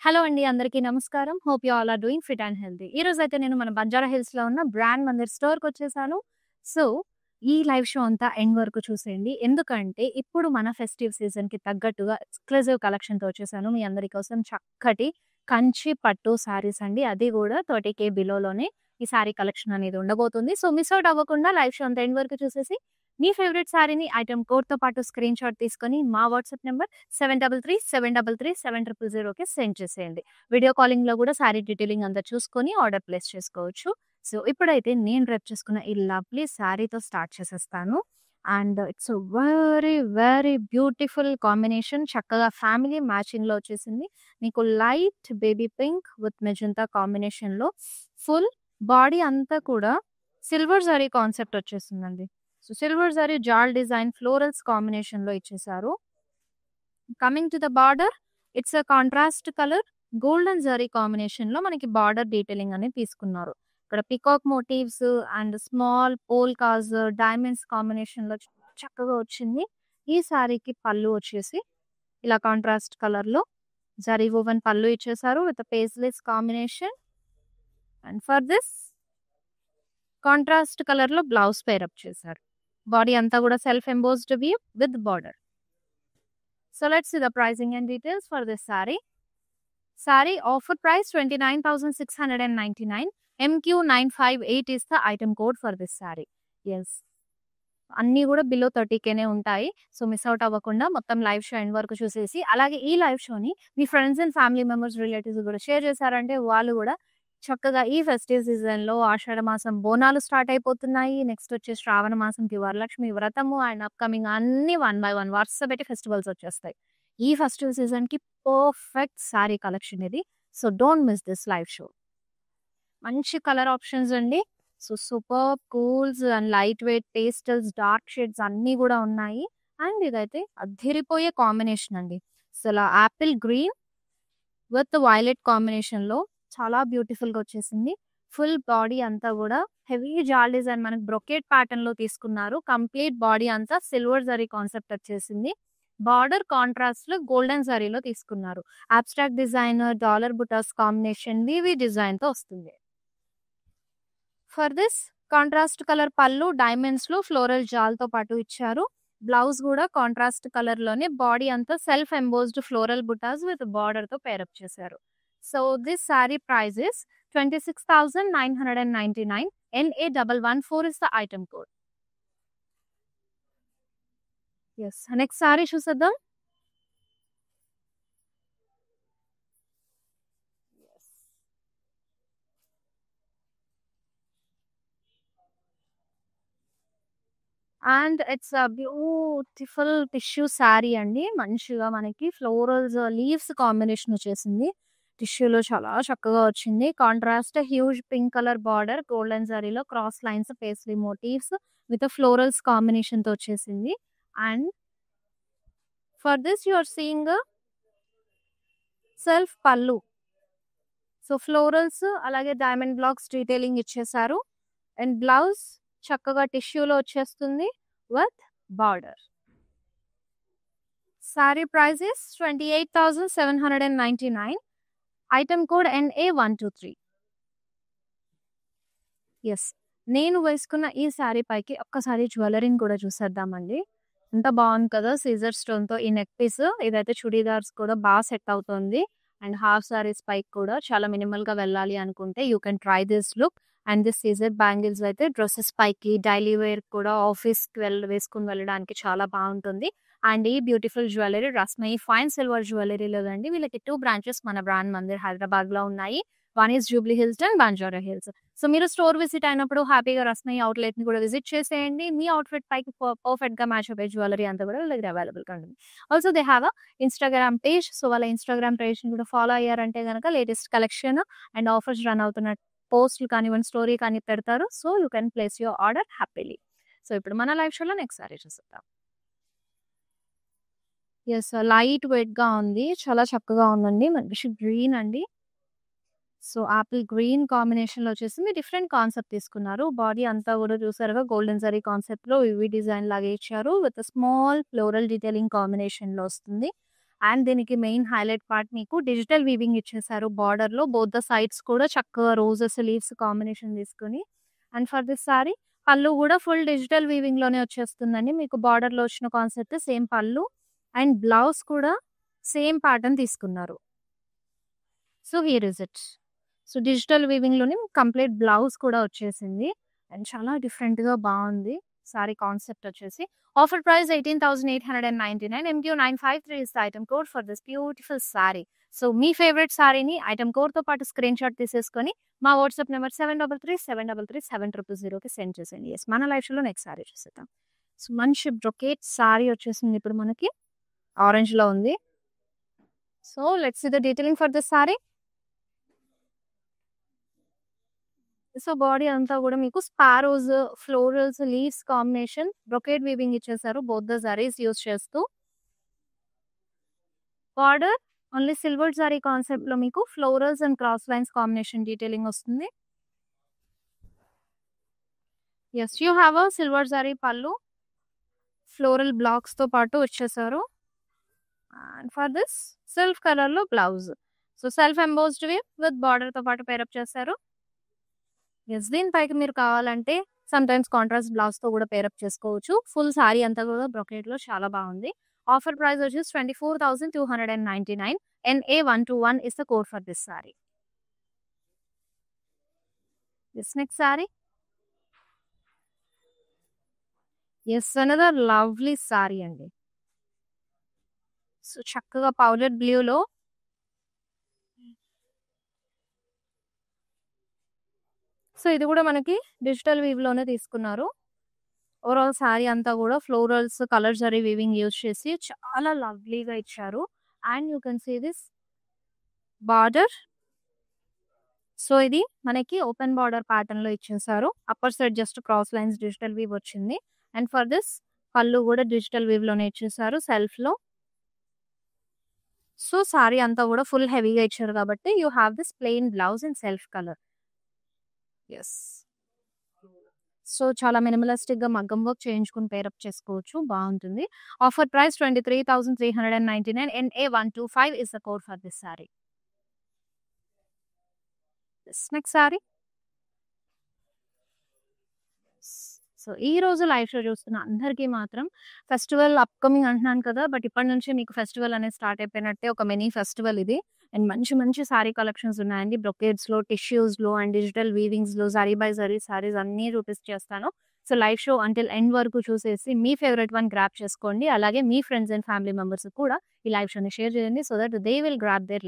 Hello అండి, అందరికీ నమస్కారం. Hope you all are doing fit and healthy. ఈ రోజైతే నేను మన బంజారా హిల్స్‌లో ఉన్న బ్రాండ్ మందిర్ స్టోర్‌కొచ్చేసాను. సో, ఈ లైవ్ షో అంతా ఎండ్ వరకు చూసేయండి. ఎందుకంటే ఇప్పుడు మన ఫెస్టివ్ సీజన్‌కి తగ్గట్టుగా ఎక్స్‌క్లూజివ్ కలెక్షన్‌తో వచ్చేసాను మీ అందరి కోసం. చక్కటి కంచి పట్టు శారీస్ అండి. అది కూడా 30,000 బిలోలోనే ఈ శారీ కలెక్షన్ అనేది ఉండబోతుంది. సో, మిస్ అవుట్ అవ్వకుండా లైవ్ షో అంతా ఎండ్ వరకు చూసేసి మీ ఫేవరెట్ శారీని ఐటెమ్ కోడ్‌తో పాటు స్క్రీన్‌షాట్ తీసుకొని మా వాట్సాప్ నంబర్ 7337337000కి సెండ్ చేసేయండి. వీడియో కాలింగ్‌లో కూడా శారీ డీటెయిలింగ్ అంతా చూసుకొని ఆర్డర్ ప్లేస్ చేసుకోవచ్చు. సో, ఇప్పుడైతే నేను రేపు చేసుకున్న ఈ లవ్లీ శారీతో స్టార్ట్ చేసేస్తాను. And it's very, very beautiful combination. చక్కగా ఫ్యామిలీ మ్యాచింగ్‌లో వచ్చేసింది. మీకు light baby pink with magenta కాంబినేషన్‌లో ఫుల్ బాడీ అంతా కూడా సిల్వర్ జరీ కాన్సెప్ట్ వచ్చేసిందండి. సో, సిల్వర్ జరీ జాల్ డిజైన్ ఫ్లోరల్స్ కాంబినేషన్‌లో ఇచ్చేసారు. Coming to the border, it's a contrast colour golden zari కాంబినేషన్‌లో మనకి బార్డర్ డీటెయిలింగ్ అనేది తీసుకున్నారు. ఇక్కడ peacock motifs and small polkas, diamonds కాంబినేషన్‌లో చక్కగా వచ్చింది. ఈ శారీకి పళ్ళు వచ్చేసి ఇలా కాంట్రాస్ట్ కలర్‌లో జరీ woven పళ్ళు ఇచ్చేసారు with paisleys combination. And for this contrast కలర్‌లో బ్లౌజ్ పేర్ అప్ చేశారు. బాడీ అంతా కూడా self embossed weave with border. So let's see the pricing and details for this saree. Saree offer price 29,699. MQ958 is the item code for this saree. Yes. అన్నీ కూడా below 30,000నే ఉంటాయి. So, miss out అవ్వకుండా మొత్తం live show end వరకు చూసేసి, అలాగే ఈ live షోని మీ friends and family members, relatives కూడా షేర్ చేశారంటే వాళ్ళు కూడా చక్కగా ఈ ఫెస్టివ్ సీజన్‌లో ఆషాఢ మాసం బోనాలు స్టార్ట్ అయిపోతున్నాయి. నెక్స్ట్ వచ్చే శ్రావణ మాసంకి వరలక్ష్మి వ్రతము అండ్ అప్‌కమింగ్ అన్నీ వన్ బై వన్ వరుస పెట్టి ఫెస్టివల్స్ వచ్చేస్తాయి. ఈ ఫెస్టివ్ సీజన్‌కి పర్ఫెక్ట్ శారీ కలెక్షన్ ఇది. So, don't miss this live show. మంచి కలర్ ఆప్షన్స్ అండి. So, superb cools and light weight pastels, dark shades అన్నీ కూడా ఉన్నాయి. అండ్ ఇదైతే అద్దిరిపోయే కాంబినేషన్ అండి. అసల యాపిల్ గ్రీన్ విత్ వైలెట్ కాంబినేషన్‌లో చాలా బ్యూటిఫుల్‌గా వచ్చేసింది. ఫుల్ బాడీ అంతా కూడా హెవీ జాల్ డిజైన్ మనకి బ్రొకేట్ ప్యాటర్న్‌లో తీసుకున్నారు. కంప్లీట్ బాడీ అంతా సిల్వర్ జరీ కాన్సెప్ట్ వచ్చేసింది. బార్డర్ కాంట్రాస్ట్‌లో గోల్డెన్ జరీలో తీసుకున్నారు. Abstract design, dollar butas combination VV డిజైన్‌తో వస్తుంది. ఫర్ దిస్ కాంట్రాస్ట్ కలర్ పళ్ళు డైమండ్స్‌లో ఫ్లోరల్ జాల్‌తో పాటు ఇచ్చారు. బ్లౌజ్ కూడా కాంట్రాస్ట్ కలర్‌లోనే బాడీ అంతా self embossed floral butas with బార్డర్‌తో పేర్ అప్ చేశారు. So, this sari price is 26,999. NA114 is the item code. Yes. Next sari చూసేద్దాం. And it's a beautiful tissue sari అండి. మంచిగా మనకి ఫ్లోరల్స్, లీవ్స్ కాంబినేషన్ వచ్చేసింది. టిష్యూలో చాలా చక్కగా వచ్చింది. Contrast huge pink colour border, golden జరీలో cross lines, paisley motifs with florals కాంబినేషన్‌తో వచ్చేసింది. And for this you are seeing self pallu. So, florals అలాగే డైమండ్ బ్లాక్స్ డీటెయిలింగ్ ఇచ్చేసారు. అండ్ బ్లౌజ్ చక్కగా టిష్యూలో వచ్చేస్తుంది with border. Sari price is 28,799. Item code NA123. Yes. నేను వేసుకున్న ఈ శారీ పైకి ఒక్కసారి జ్యువెలరీని కూడా చూసేద్దామండి. ఎంత బాగుంది కదా! సీజర్ స్టోన్‌తో ఈ నెక్ పీస్. ఇదైతే చుడీదార్స్ కూడా బాగా సెట్ అవుతుంది. అండ్ హాఫ్ సారీస్ పైకి కూడా చాలా మినిమల్‌గా వెళ్ళాలి అనుకుంటే you can try this look. And this Caesar bangles అయితే డ్రెసెస్ పైకి, డైలీ వేర్ కూడా ఆఫీస్‌కి వేసుకొని వెళ్ళడానికి చాలా బాగుంటుంది. అండ్ ఈ beautiful jewellery Rasmayi fine silver జ్యువెలరీలోదండి. వీళ్ళకి 2 బ్రాంచెస్ మన బ్రాండ్ మందిర్ హైదరాబాద్‌లో ఉన్నాయి. One is Jubilee hills and Banjara Hills. So, మీరు స్టోర్ విజిట్ అయినప్పుడు హ్యాపీగా రస్మయి అవుట్‌లెట్‌ని కూడా విజిట్ చేసేయండి. మీ అవుట్‌ఫిట్ పైకి పర్ఫెక్ట్‌గా మ్యాచ్ అయ్యే జ్యువెలరీ అంతా కూడా వీళ్ళ దగ్గర అవైలబుల్‌గా ఉంటుంది. Also they have a Instagram page. So, వాళ్ళ ఇన్‌స్టాగ్రామ్ పేజ్‌ని కూడా ఫాలో అయ్యారంటే గనక latest collection and offers run అవుతున్న పోస్ట్‌లు కానివ్వండి, స్టోరీ కానీ పెడతారు. So, you can place your order happily. So, ఇప్పుడు మన లైవ్ షోలో నెక్స్ట్ సారీ చూసేద్దాం. యెస్. లైట్ వెయిట్‌గా ఉంది. చాలా చక్కగా ఉందండి. మంచి గ్రీన్ అండి. సో ఆపిల్ గ్రీన్ కాంబినేషన్‌లో వచ్చేసింది. డిఫరెంట్ కాన్సెప్ట్ తీసుకున్నారు. బాడీ అంతా కూడా చూసారుగా గోల్డెన్ జరీ కాన్సెప్ట్‌లో యూవీ డిజైన్ లాగా ఇచ్చారు. విత్ స్మాల్ ఫ్లోరల్ డీటెయిలింగ్ కాంబినేషన్‌లో వస్తుంది. అండ్ దీనికి మెయిన్ హైలైట్ పార్ట్ మీకు డిజిటల్ వీవింగ్ ఇచ్చేసారు బార్డర్‌లో. బోత్ ద సైడ్స్ కూడా చక్కగా రోజెస్, లీవ్స్ కాంబినేషన్ తీసుకొని and for this sari pallu కూడా ఫుల్ డిజిటల్ వీవింగ్‌లోనే వచ్చేస్తుందండి. మీకు బార్డర్‌లో వచ్చిన concept same pallu and blouse కూడా సేమ్ ప్యాటర్న్ తీసుకున్నారు. So here is it. So digital వీవింగ్‌లోనే కంప్లీట్ బ్లౌజ్ కూడా వచ్చేసింది. అండ్ చాలా డిఫరెంట్‌గా బావుంది. సారీ కాన్సెప్ట్ వచ్చేసి. Offer price 18,899. MQ 953 is the item code for this beautiful sari. So మీ ఫేవరెట్ సారీని ఐటెమ్ కోడ్‌తో పాటు స్క్రీన్‌షాట్ తీసేసుకొని మా వాట్సాప్ నంబర్ 7337337000కి సెండ్ చేసేయండి. యెస్ మన లైవ్ షోలో నెక్స్ట్ సారీ చూసేద్దాం. సో మంచి బ్రొకేట్ సారీ వచ్చేసింది ఇప్పుడు మనకి. ఆరెంజ్‌లో ఉంది. So let's see the detailing for this sari. So body అంతా కూడా మీకు sparrows, florals, leaves combination brocade weaving ఇచ్చేసారు. బోత్ ద జరీస్ యూజ్ చేస్తూ. Border only silver zari concept లో మీకు florals and cross lines combination detailing వస్తుంది. Yes you have a silver zari pallu floral blocks తో పాటు వచ్చేసారు. And for this self colour లో blouse. So self embossed with border తో పాటు పేరప్ చేశారు. ఎస్ దీనిపైకి మీరు కావాలంటే సమ్ టైమ్స్ కాంట్రాస్ట్ బ్లౌజ్ తో కూడా పేరప్ చేసుకోవచ్చు. ఫుల్ సారీ అంతా కూడా బ్రొకేట్ లో చాలా బాగుంది. ఆఫర్ ప్రైస్ వచ్చేసి 24,299. NA121 is the code for this saree. This next saree. Yes, another lovely saree అండి. సో చక్కగా పౌడర్ బ్లూ లో సో ఇది కూడా మనకి డిజిటల్ వీవ్ లోనే తీసుకున్నారు. ఓవరాల్ సారీ అంతా కూడా florals, colour zari weaving use చేసి చాలా లవ్లీగా ఇచ్చారు. And you can see this border. So ఇది మనకి ఓపెన్ బార్డర్ ప్యాటర్న్ లో ఇచ్చేసారు. Upper side just cross lines digital weave వచ్చింది. అండ్ ఫర్ దిస్ పళ్ళు కూడా డిజిటల్ వీవ్ లోనే ఇచ్చేసారు సెల్ఫ్ లో. సో సారీ అంతా కూడా ఫుల్ హెవీగా ఇచ్చారు కాబట్టి you have this plain blouse in self colour. Yes so చాలా మినిమలిస్టిక్ గా మగ్గం వర్క్ చేయించుకుని పేరప్ చేసుకోవచ్చు. బాగుంటుంది. Offer price 23,399. NA125 is the code for this saree. This next saree. So ఈ రోజు లైవ్ షో చూస్తున్న అందరికీ మాత్రం ఫెస్టివల్ అప్కమింగ్ అంటున్నాను కదా, బట్ ఇప్పటి నుంచి మీకు ఫెస్టివల్ అనేది స్టార్ట్ అయిపోయినట్టే ఒక మినీ ఫెస్టివల్ ఇది. అండ్ మంచి మంచి సారీ కలెక్షన్స్ ఉన్నాయండి. బ్రొకేడ్స్ లో, టిష్యూస్ లో అండ్ డిజిటల్ వీవింగ్స్ లో జరీ బై జరీ సారీస్ అన్ని చేస్తాను. So live show until end వరకు చూసేసి మీ ఫేవరెట్ వన్ గ్రాప్ చేసుకోండి. అలాగే మీ ఫ్రెండ్స్ అండ్ ఫ్యామిలీ మెంబర్స్ కూడా ఈ లైవ్ షోని షేర్ చేయండి. So that they will grab their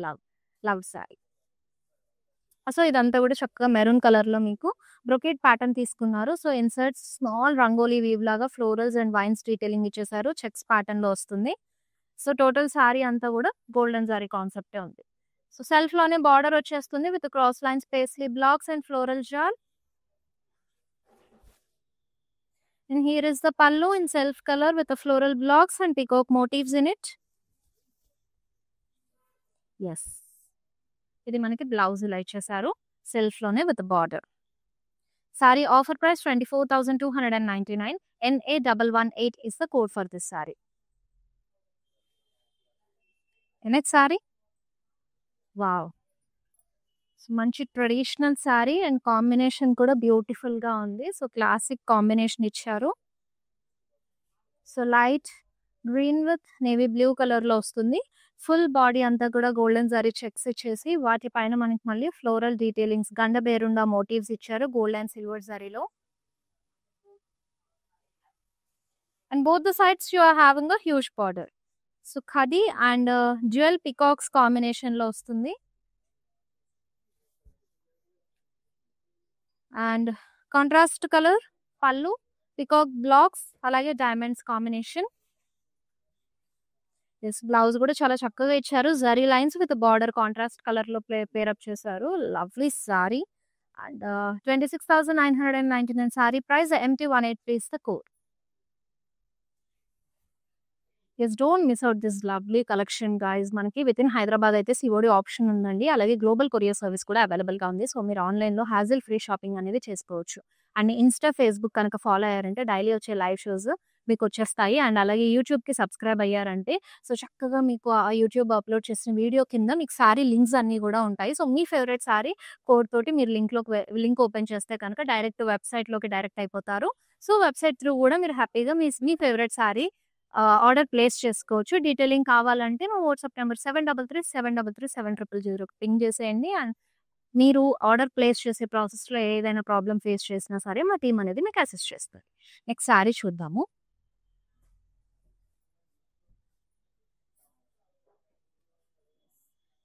love saree. So ఇదంతా కూడా చక్కగా మెరూన్ కలర్ లో మీకు బ్రొకేట్ ప్యాటర్న్ తీసుకున్నారు. So inserts small rangoli weave లాగా ఫ్లోరల్స్ అండ్ వైన్స్ డీటెయిలింగ్ ఇచ్చేసారు. చెక్స్ ప్యాటర్న్ లో వస్తుంది. సో టోటల్ సారీ అంతా కూడా గోల్డెన్ సారీ కాన్సెప్టే ఉంది. సో సెల్ఫ్ లోనే బార్డర్ వచ్చేస్తుంది with cross lines, paisley blocks and floral జాల్. And here is the pallu in self color with the floral blocks and peacock motifs in it. Yes. ఇది మనకి blouse ఇలా ఇచ్చేసారు సెల్ఫ్ లోనే with border. Sorry offer price 24,299. NA118 is the code for this saree. Next sorry. Wow, మంచి traditional sorry and combination కూడా beautiful గా ఉంది. So classic combination ఇచ్చారు. So light green with navy blue colour లో వస్తుంది. Full body అంతా కూడా golden zari checks ఇచ్చేసి వాటిపైన మనకి మళ్ళీ floral detailings, Ganda Berunda motifs ఇచ్చారు గోల్డ్ అండ్ సిల్వర్ జరీలో. And both the sides you are having a huge border. So ఖదీ అండ్ జ్యువెల్ పికాక్స్ కాంబినేషన్ లో వస్తుంది. And contrast colour pallu, peacock blocks అలాగే డైమండ్స్ కాంబినేషన్. ఎస్ బ్లౌజ్ కూడా చాలా చక్కగా ఇచ్చారు. Zari lines with border contrast colour లో పేరప్ చేశారు. Lovely sari. And 26,999 sari price. MT183 is the code. Yes, don't miss out this lovely collection guys. మనకి వితిన్ హైదరాబాద్ అయితే COD option ఉందండి. అలాగే గ్లోబల్ కొరియర్ సర్వీస్ కూడా అవైలబుల్‌గా ఉంది. సో, మీరు ఆన్‌లైన్‌లో హాజిల్ ఫ్రీ షాపింగ్ అనేది చేసుకోవచ్చు. అండ్ ఇన్‌స్టా, ఫేస్‌బుక్ కనుక ఫాలో అయ్యారంటే డైలీ వచ్చే లైవ్ షోస్ మీకొచ్చేస్తాయి. అండ్ అలాగే యూట్యూబ్‌కి సబ్స్క్రైబ్ అయ్యారంటే సో, చక్కగా మీకు ఆ యూట్యూబ్ అప్‌లోడ్ చేసిన వీడియో కింద మీకు సారీ లింక్స్ అన్నీ గూడా ఉంటాయి. సో, మీ ఫేవరెట్ సారీ కోడ్ తోటి మీరు లింక్ ఓపెన్ చేస్తే కనుక డైరెక్ట్ వెబ్‌సైట్‌లోకి డైరెక్ట్ అయిపోతారు. సో, వెబ్‌సైట్ త్రూ గూడా మీరు హ్యాపీగా మీ ఫేవరెట్ సారీ ఆర్డర్ ప్లేస్ చేసుకోవచ్చు. డీటెయిలింగ్ కావాలంటే మా వాట్సాప్ నంబర్ 7337337000కి పింగ్ చేసేయండి. అండ్ మీరు ఆర్డర్ ప్లేస్ చేసే ప్రాసెస్‌లో ఏదైనా ప్రాబ్లమ్ ఫేస్ చేసినా సరే మా టీమ్ అనేది మీకు అసిస్ట్ చేస్తది. నెక్స్ట్ సారీ చూద్దాము.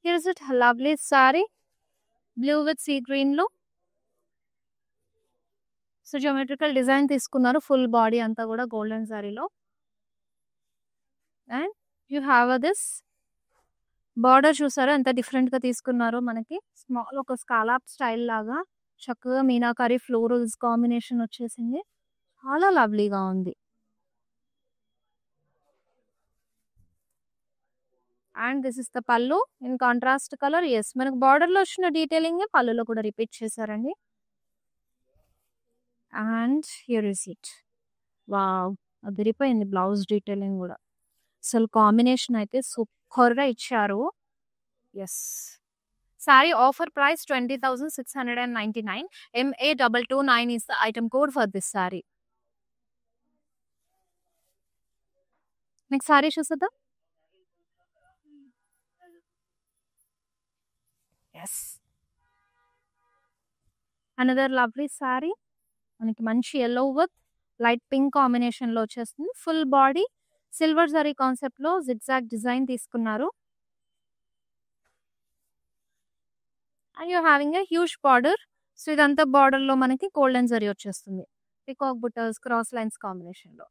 Here is it lovely sari blue with sea గ్రీన్‌లో. సో, జియోమెట్రికల్ డిజైన్ తీసుకున్నారు. ఫుల్ బాడీ అంతా కూడా గోల్డెన్ సారీలో. And you have this border చూసారా ఎంత డిఫరెంట్‌గా తీసుకున్నారో మనకి. స్మాల్ ఒక స్కాలప్ స్టైల్ లాగా చక్కగా మీనాకరి ఫ్లోరల్స్ కాంబినేషన్ వచ్చేసింది. చాలా లవ్లీగా ఉంది. అండ్ దిస్ ఇస్ ద పల్లు ఇన్ కాంట్రాస్ట్ కలర్. యెస్, మనకు బార్డర్‌లో వచ్చిన డీటెయిలింగే పల్లులో కూడా రిపీట్ చేశారండి. And here is it. Wow! అదిరిపోయింది బ్లౌజ్ డీటెయిలింగ్ గూడా. అసలు కాంబినేషన్ అయితే సూపర్‌గా ఇచ్చారు. Yes. Sorry offer price 20,699. MA229 is the item code for this saree. Next sari చూసేద్దాం. యెస్. Another lovely sorry. మనకి మంచి యెల్లో విత్ లైట్ పింక్ కాంబినేషన్‌లో వచ్చేస్తుంది. ఫుల్ బాడీ సిల్వర్ జరీ కాన్సెప్ట్‌లో జిగ్‌జాగ్ డిజైన్ తీసుకున్నారు. And you having a huge border. So, ఇదంతా బార్డర్‌లో మనకి గోల్డెన్ జరీ వచ్చేస్తుంది. పికాక్ బుట్టస్, క్రాస్ లైన్స్ కాంబినేషన్‌లో.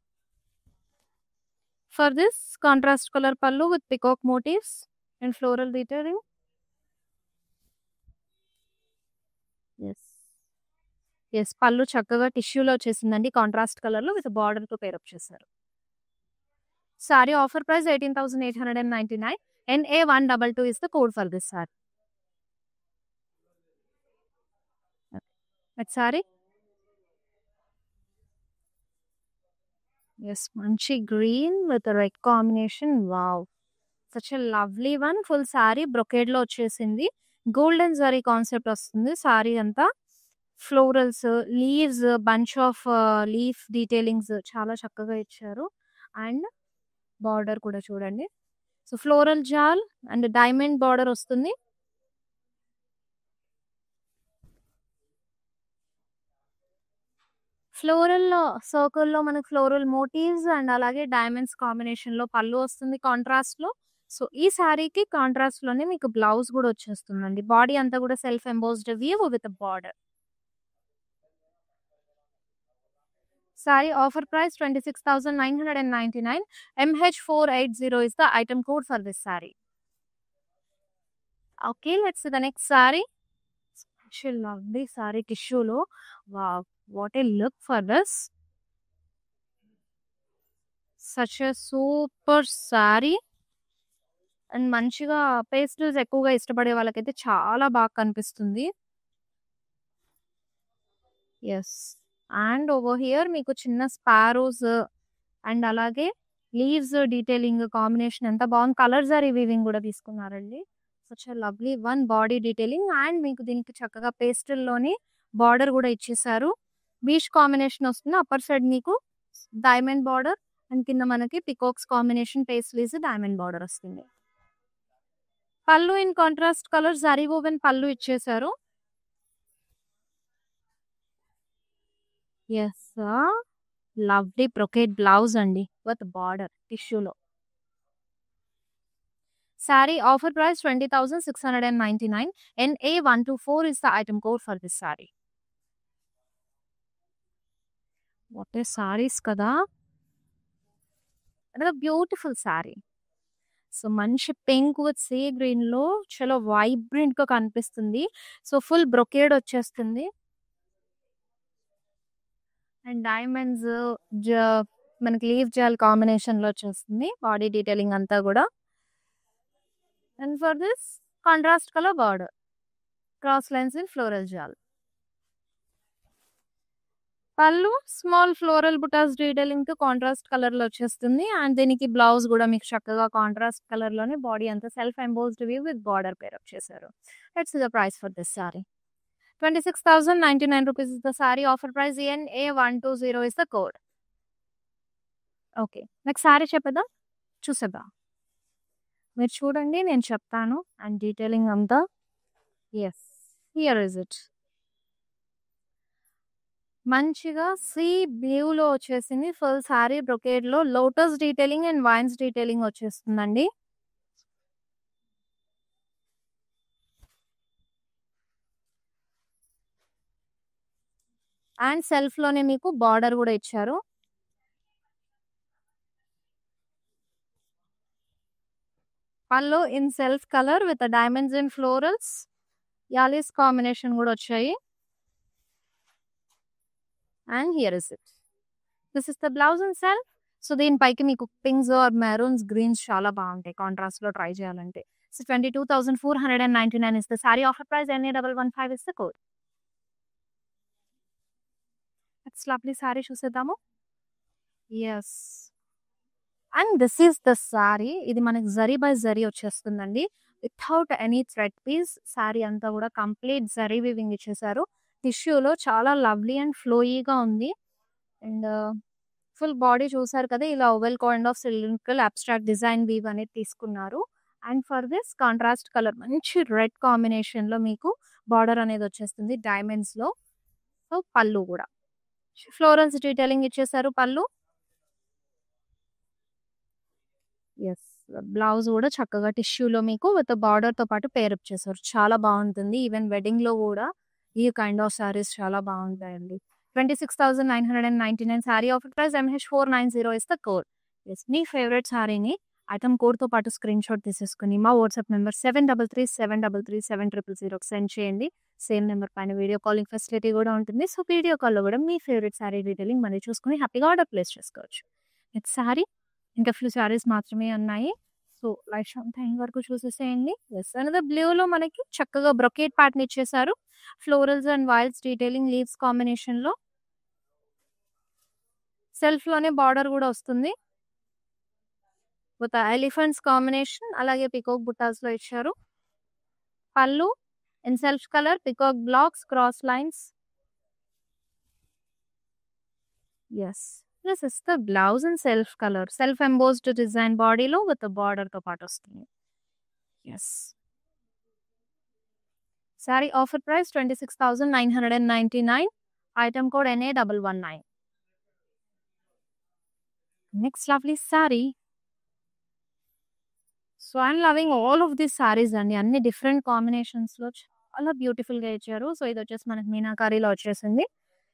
For this contrast colour pallu with peacock motifs and floral detailing. Yes. Yes, pallu చక్కగా టిష్యూలో వచ్చేసిందండి. కాంట్రాస్ట్ కలర్‌లో విత్ బార్డర్‌తో పేరప్ చేశారు. Sorry offer price 18,899. NA122 is the code for this saree. Next saree. Yes, మంచి green with red combination. Wow! Such a lovely one. Full sari బ్రొకేడ్‌లో వచ్చేసింది. Golden zari concept వస్తుంది సారీ అంతా. Florals, leaves, bunch of leaf detailings చాలా చక్కగా ఇచ్చారు. And border కూడా చూడండి. సో, ఫ్లోరల్ జాల్ అండ్ డైమండ్ బార్డర్ వస్తుంది. ఫ్లోరల్‌లో సర్కిల్‌లో మనకు ఫ్లోరల్ మోటివ్స్ అండ్ అలాగే డైమండ్స్ కాంబినేషన్‌లో పల్లు వస్తుంది కాంట్రాస్ట్‌లో. సో, ఈ సారీకి కాంట్రాస్ట్‌లోనే మీకు బ్లౌజ్ గూడా వచ్చేస్తుందండి. బాడీ అంతా కూడా self embossed weave with border. Sorry offer price 26,999. MH480 is the item code for this saree. Okay, let's see the next saree. Such a lovely saree టిష్యూలో. Wow, what a look for this. Such a super saree. And మంచిగా pastels ఎక్కువగా ఇష్టపడే వాళ్ళకైతే చాలా బాగా కనిపిస్తుంది. Yes. And over here మీకు చిన్న స్పారోస్ అండ్ అలాగే లీవ్స్ డీటెయిలింగ్ కాంబినేషన్ ఎంత బాగుంది. కలర్ జరీ వీవింగ్ కూడా తీసుకున్నారండి. Such a lovely one body detailing and మీకు దీనికి చక్కగా పేస్టల్‌లోని బార్డర్ కూడా ఇచ్చేసారు. బీచ్ కాంబినేషన్ వస్తుంది. అప్పర్ సైడ్ మీకు డైమండ్ బార్డర్ అండ్ కింద మనకి peacocks combination paisleys diamond border వస్తుంది. Pallu in contrast colour zari woven pallu ఇచ్చేసారు. యెస్. లవ్లీ బ్రొకేడ్ బ్లౌజ్ అండి విత్ బార్డర్ టిష్యూలో. Sari offer price 20,699. NA124 is the item code for this saree. What a saris కదా. Another beautiful sari. So, మంచి pink with sea గ్రీన్‌లో చాలా వైబ్రెంట్‌గా కనిపిస్తుంది. సో, ఫుల్ బ్రొకేడ్ వచ్చేస్తుంది. అండ్ డైమండ్స్, జ మనకి లీఫ్ జెల్ కాంబినేషన్లో వచ్చేస్తుంది బాడీ డీటెయిలింగ్ అంతా కూడా. And for this contrast colour border, cross lines in floral జాల్. Pallu small floral butas detailing తో కాంట్రాస్ట్ కలర్ లో వచ్చేస్తుంది. అండ్ దీనికి బ్లౌజ్ కూడా మీకు చక్కగా కాంట్రాస్ట్ కలర్ లోనే బాడీ అంతా self embossed weave with border pair up చేశారు. Let's see the price for this sari. 26,099 rupees is the saree. Offer price NA120 is the code. Okay, next sari చెప్పేద్దాం, చూసేద్దాం. మీరు చూడండి, నేను చెప్తాను అండ్ డీటెయిలింగ్ అంతా. Yes, here is it. మంచిగా sea బ్లూలో వచ్చేసింది. ఫుల్ సారీ బ్రొకేడ్ లో lotus detailing and vines detailing వచ్చేస్తుందండి. అండ్ సెల్ఫ్ లోనే మీకు బార్డర్ కూడా ఇచ్చారు. Pallu in self colour with diamonds in florals, యాలిస్ కాంబినేషన్ కూడా వచ్చాయి. And here is it. This is the blouse in self. So దీనిపైకి మీకు పింక్స్ ఆర్ మెరూన్స్, గ్రీన్స్ చాలా బాగుంటాయి కాంట్రాస్ట్ లో ట్రై చేయాలంటే. So 22,499 is the sari. Offer price NA115 is the code. It's lovely sari, చూసేద్దాము. Yes, and this is the sari. ఇది మనకి zari by zari వచ్చేస్తుందండి, without any thread piece. Sari అంతా కూడా కంప్లీట్ జరీ వీవింగ్ ఇచ్చేసారు. టిష్యూలో చాలా లవ్లీ అండ్ ఫ్లోయీగా ఉంది. అండ్ ఫుల్ బాడీ చూసారు కదా, ఇలా oval kind of cylindrical abstract design weave అనేది తీసుకున్నారు. And for this contrast colour మంచి రెడ్ కాంబినేషన్ లో మీకు బార్డర్ అనేది వచ్చేస్తుంది డైమండ్స్ లో. సో పళ్ళు కూడా ఫ్లోరల్స్ డీటెయిలింగ్ ఇచ్చేసారు పళ్ళు. ఎస్, బ్లౌజ్ కూడా చక్కగా టిష్యూలో మీకు విత్ బార్డర్ తో పాటు పేరప్ చేశారు. చాలా బాగుంటుంది. ఈవెన్ వెడ్డింగ్ లో కూడా ఈ కైండ్ ఆఫ్ సారీస్ చాలా బాగుంటాయండి. 26,999 sari. Offer price MH490 is the code. Yes, మీ ఫేవరెట్ సారీని ఐటమ్ కోడ్ తో పాటు స్క్రీన్ షాట్ తీసేసుకుని మా వాట్సాప్ నెంబర్ 7337337000 సెండ్ చేయండి. సేమ్ నెంబర్ పైన వీడియో కాలింగ్ ఫెసిలిటీ కూడా ఉంటుంది. సో వీడియో కాల్లో కూడా మీ ఫేవరెట్ సారీ డీటెయిలింగ్ మనీ చూసుకుని హ్యాపీగా ఆర్డర్ ప్లేస్ చేసుకోవచ్చు. నెక్స్ట్ సారీ, ఇంకా ఫ్యూ సారీస్ మాత్రమే ఉన్నాయి. సో లైఫ్ అంతా ఎండ్ వరకు చూసేసేయండి. ఎస్, అనదర్ బ్లూలో మనకి చక్కగా బ్రొకేట్ ప్యాటర్న్ ఇచ్చేసారు. Florals and wilds detailing leaves combination లో. సెల్ఫ్ లోనే బార్డర్ కూడా వస్తుంది విత్ ఎలిఫెంట్స్ కాంబినేషన్. అలాగే పికాక్ బుట్టాస్ లో ఇచ్చారు. Pallu in self colour, peacock blocks, cross lines. Yes, this is the blouse in self colour, self embossed design బాడీలో with border తో పాటు వస్తుంది. Yes, saree offer price 26,999. Item code NA119. Next lovely saree. So I'm loving all of these saris అండి. అన్ని different combinations లో చాలా beautiful గా ఇచ్చారు. సో ఇది వచ్చేసి మనకి మీనాకారీలో వచ్చేసింది.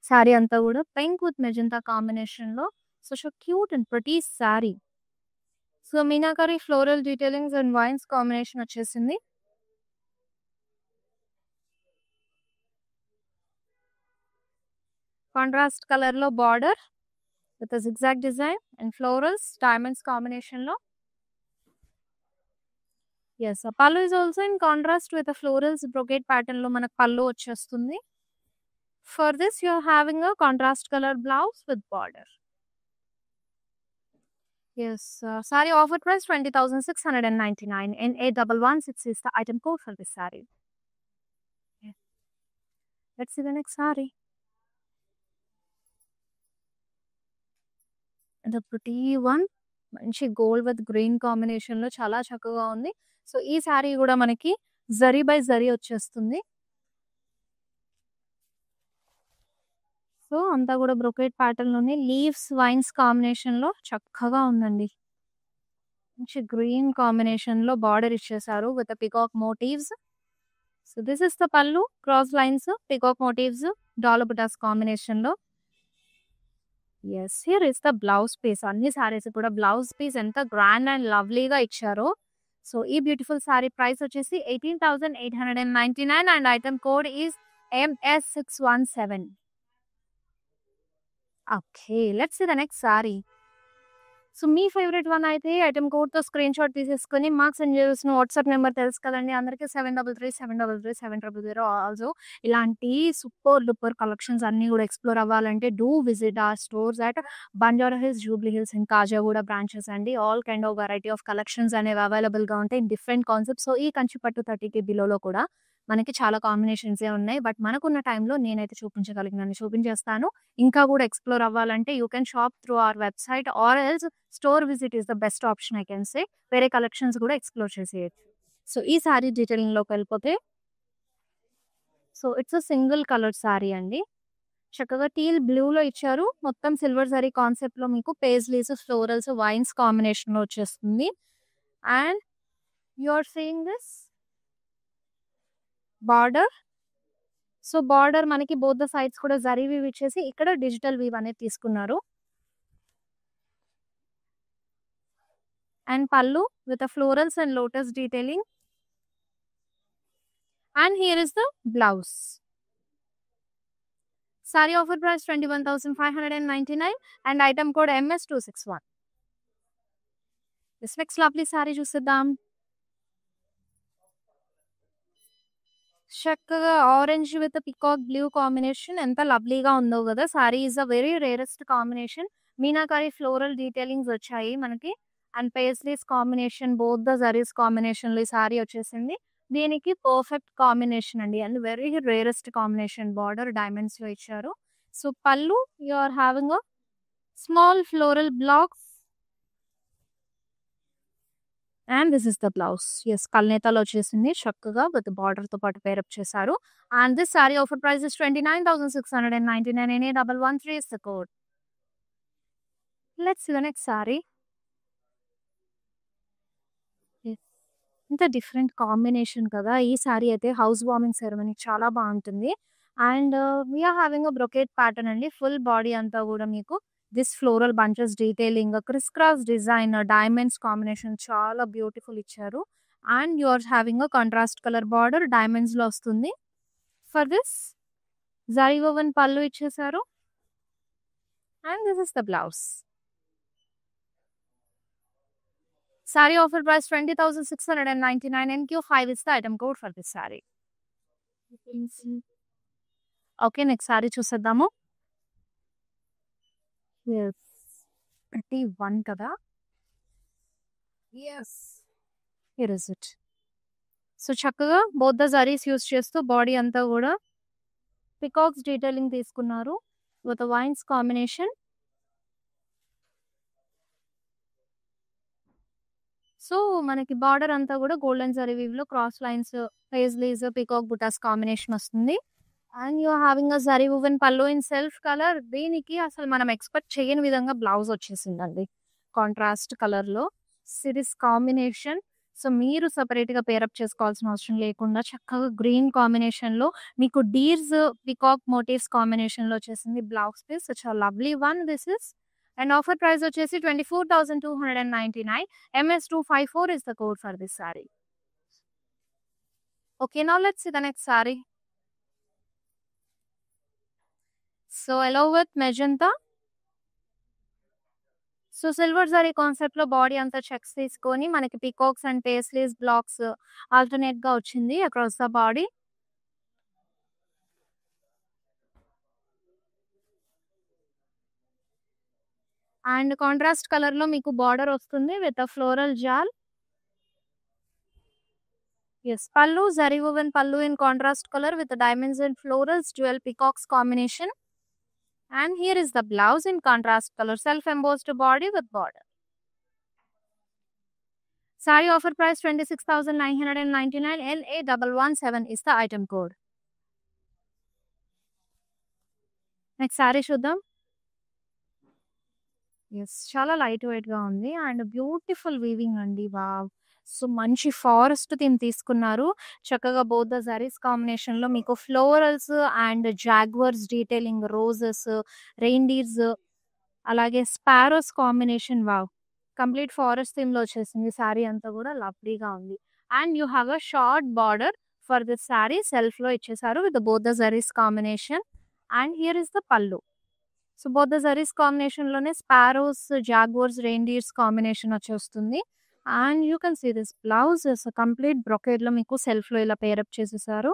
సారీ అంతా కూడా పింక్ విత్ మెజంతా కాంబినేషన్ లో. So cute and pretty saree. So meenakari floral detailings and vines combination వచ్చేసింది. కాంట్రాస్ట్ కలర్ లో border with zigzag design and florals diamonds combination లో. Yes, pallu is also in contrast with florals brocade pattern లో మనకు పళ్ళు వచ్చేస్తుంది. For this you are having a contrast colour blouse with border. Yes, saree offer price 20,699. NA116 is the item code for this saree. Let's see the next saree. The pretty one, మంచి gold with green combination లో చాలా చక్కగా ఉంది. So ఈ sorry కూడా మనకి zari by zari వచ్చేస్తుంది. So అంతా కూడా బ్రొకేట్ ప్యాటర్న్ లోనే లీవ్స్ వైన్స్ కాంబినేషన్ లో చక్కగా ఉందండి. మంచి గ్రీన్ కాంబినేషన్ లో బార్డర్ ఇచ్చేసారు with peacock motifs. So this is the pallu, cross lines, peacock motifs, dollar butas combination లో. Yes, here is the blouse piece. అన్ని సారీస్ కూడా బ్లౌజ్ పీస్ ఎంత గ్రాండ్ అండ్ లవ్లీగా ఇచ్చారు. సో ఈ బ్యూటిఫుల్ సారీ ప్రైస్ వచ్చేసి 18,899 and item code is MS617. Okay, let's see the next sari. So మీ favourite one అయితే ఐటెమ్ కోడ్‌తో స్క్రీన్ షాట్ తీసేసుకొని మాకు సెండ్ చేయాల్సిన వాట్సాప్ నెంబర్ తెలుసు కదండీ అందరికి 7337337000 ఆల్సో ఇలాంటి సూపర్ డూపర్ కలెక్షన్స్ అన్నీ కూడా ఎక్స్‌ప్లోర్ అవ్వాలంటే do visit our stores at Banjara hills, Jubilee hills and Kajaguda branches అండి. All kind of variety of collections అనేవి అవైలబుల్‌గా ఉంటాయి. Different concepts. సో ఈ కంచిపట్టు 30K బిలోలో కూడా మనకి చాలా కాంబినేషన్సే ఉన్నాయి. బట్ మనకున్న టైంలో నేనైతే చూపించగలిగినన్ని చూపించేస్తాను. ఇంకా కూడా ఎక్స్‌ప్లోర్ అవ్వాలంటే you can shop through our website or else store visit is the best option I can say. వేరే కలెక్షన్స్ కూడా ఎక్స్‌ప్లోర్ చేసేయొచ్చు. సో ఈ సారీ డీటెయిలింగ్‌లోకి వెళ్ళిపోతే so it's a single colour sorry అండి. చక్కగా టీల్ బ్లూలో ఇచ్చారు. మొత్తం సిల్వర్ జరీ కాన్సెప్ట్‌లో మీకు పేజ్లీస్, ఫ్లోరల్స్, వైన్స్ కాంబినేషన్‌లో వచ్చేస్తుంది. And you are seeing this border. So border మనకి బోత్ ద సైడ్స్ కూడా జరీ వీవ్ ఇచ్చేసి ఇక్కడ డిజిటల్ వీవ్ అనేది తీసుకున్నారు. And pallu with florals and lotus detailing. And here is the blouse. Sorry offer price 21,599 and item code MS261. This next lovely sari చూసేద్దాం. చక్కగా orange with peacock blue combination ఎంత లవ్లీగా ఉందో కదా. Sari is a very rarest combination. Meenakari floral detailings వచ్చాయి మనకి. And paisleys combination both the zaris కాంబినేషన్లో ఈ సారీ వచ్చేసింది. దీనికి పర్ఫెక్ట్ కాంబినేషన్ అండి. And very rarest combination. Border డైమండ్స్లో ఇచ్చారు. సో పల్లు you are having a small floral blocks. And this is the blouse. Yes కల్నేతలో వచ్చేసింది చక్కగా విత్ బార్డర్తో పాటు పేరప్ చేశారు. And this sari offer price is 29,699. NA113 is the code. Let's see the next saree. ఇంత డిఫరెంట్ కాంబినేషన్ కదా. ఈ సారీ అయితే హౌస్ వార్మింగ్ సెరమనీ చాలా బాగుంటుంది. And we are having a brocade pattern అండి. ఫుల్ బాడీ అంతా కూడా మీకు this floral bunches detailing, criss cross design, diamonds combination చాలా బ్యూటిఫుల్ ఇచ్చారు. And you are having a contrast colour border diamonds లో వస్తుంది. For this zari woven pallu ఇచ్చేసారు. And this is the blouse. Sorry offer price 20,699. NQ5 is the item code for this saree. Okay next sorry చూసేద్దాము. Yes. 31 కదా. Yes. Here is it. So చక్కగా both the zaris use చేస్తూ body అంతా కూడా peacocks detailing తీసుకున్నారు with wines combination. So మనకి border అంతా కూడా గోల్డెన్ జరీ వీవ్ లో క్రాస్ లైన్స్, పేజ్లీస్, పికాక్ బుటాస్ కాంబినేషన్ వస్తుంది. And you having a zari woven పల్లు ఇన్ సెల్ఫ్ కలర్. దీనికి అసలు మనం ఎక్స్పెక్ట్ చేయని విధంగా బ్లౌజ్ వచ్చేసిందండి కాంట్రాస్ట్ కలర్ లో. Series combination. సో మీరు సపరేట్ గా పేరప్ చేసుకోవాల్సిన అవసరం లేకుండా చక్కగా గ్రీన్ కాంబినేషన్ లో మీకు డీర్స్ పికాక్ మోటివ్స్ కాంబినేషన్ లో వచ్చేసింది blouse piece. Such a lovely one this is. And offer price వచ్చేసి 24,299. MS254 is the code for this saree. Okay, now let's see the next saree. So along with magenta. So silver zari concept లో body అంతా checks తీసుకొని మనకి peacocks and paisleys blocks alternate గా వచ్చింది across the body. And contrast colour లో మీకు border వస్తుంది with floral జాల్. ఎస్ పల్లు జరీ వువెన్ పల్లు in contrast colour with diamonds and florals dual peacocks combination. And here is the blouse in contrast color, self-embossed body with border. Saree offer price 26,999. NA117 is the item code. Next saree చూద్దాం. Yes చాలా light weight గా ఉంది and beautiful weaving అండి. Wow. So మంచి forest theme తీసుకున్నారు చక్కగా. Both the zaris combination లో మీకు florals and jaguars detailing, roses, reindeers, అలాగే sparrows combination. Wow. Complete forest theme లో వచ్చేసింది. సారీ అంతా కూడా లవ్లీగా ఉంది. And you have a short border for this sari. Self లో ఇచ్చేసారు with both the zaris combination. And here is the pallu. So both the saris కాంబినేషన్లోనే స్పారోస్, జాగ్వర్స్, రెయిన్డియర్స్ కాంబినేషన్ వచ్చేస్తుంది. And you can see this blouse complete బ్రొకేడ్లో మీకు సెల్ఫ్లో ఇలా pair up చేసేసారు.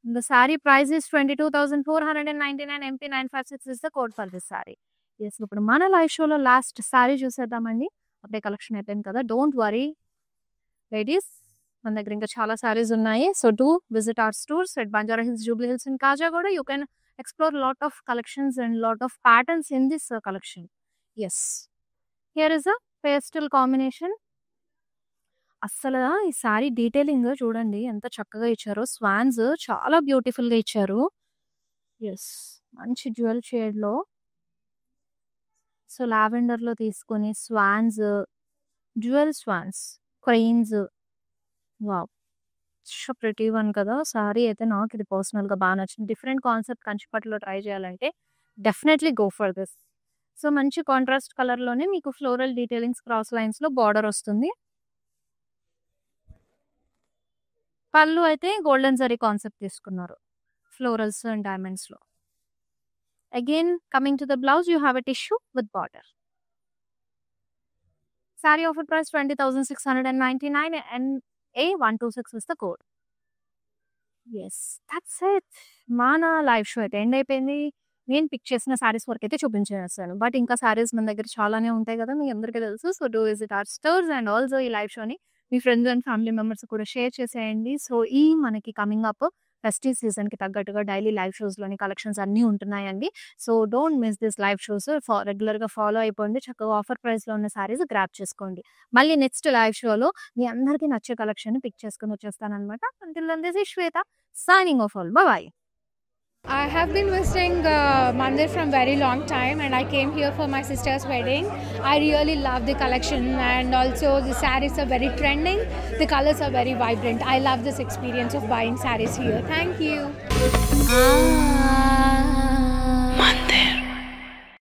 The saree price is 22,499. MP956 is the code for this saree. Yes, ఇప్పుడు మన live షోలో లాస్ట్ సారీ చూసేద్దామండి. అప్పుడే కలెక్షన్ అయిపోయింది కదా, డోంట్ వరీ లేడీస్, మన దగ్గర ఇంకా చాలా సారీస్ ఉన్నాయి. So do visit our stores at Banjara hills, Jubilee hills and Kajaguda. You can explore lot of collections and lot of patterns in this collection. Yes, here is a pastel combination. అస్సలు ఈ sorry detailing చూడండి ఎంత చక్కగా ఇచ్చారో. Swans చాలా బ్యూటిఫుల్గా ఇచ్చారు. Yes, మంచి జ్యువెల్ షేడ్లో. సో లావెండర్లో తీసుకొని swans, jewel swans, cranes. Wow, so pretty one కదా సారీ అయితే. నాకు ఇది పర్సనల్గా బాగా నచ్చింది. డిఫరెంట్ కాన్సెప్ట్ కంచిపట్టులో ట్రై చేయాలంటే definitely go for this. So మంచి కాంట్రాస్ట్ కలర్లోనే మీకు ఫ్లోరల్ డీటెయిలింగ్స్, క్రాస్ లైన్స్లో బార్డర్ వస్తుంది. పళ్ళు అయితే గోల్డెన్ జరీ కాన్సెప్ట్ తీసుకున్నారు, ఫ్లోరల్స్ అండ్ డైమండ్స్లో. Again coming to the blouse, you have a tissue with border. Sorry offer price 20,699 and A126 is the code. Yes, that's it. మన live show అయితే end అయిపోయింది. నేను pick చేసిన సారీస్ వరకు అయితే చూపించేస్తాను, బట్ ఇంకా సారీస్ మన దగ్గర చాలానే ఉంటాయి కదా, మీ అందరికీ తెలుసు. So do visit our stores and also ఈ లైవ్ షోని మీ ఫ్రెండ్స్ అండ్ ఫ్యామిలీ మెంబర్స్ కూడా షేర్ చేసేయండి. సో ఈ మనకి కమింగ్ అప్ ఫెస్టివ్ సీజన్కి తగ్గట్టుగా డైలీ లైవ్ షోస్లోని కలెక్షన్స్ అన్నీ ఉంటున్నాయండి. So don't miss this live shows. రెగ్యులర్గా ఫాలో అయిపోండి. చక్కగా ఆఫర్ ప్రైస్లో ఉన్న సారీస్ గ్రాప్ చేసుకోండి. మళ్ళీ నెక్స్ట్ లైవ్ షోలో మీ అందరికీ నచ్చే కలెక్షన్ పిక్ చేసుకుని వచ్చేస్తాను అనమాట. Until then this is Shweta signing off all. Bye bye. I have been visiting Mandir from very long time, and I came here for my sister's wedding. I really love the collection, and also the sarees are very trending. The colors are very vibrant. I love this experience of buying sarees here. Thank you.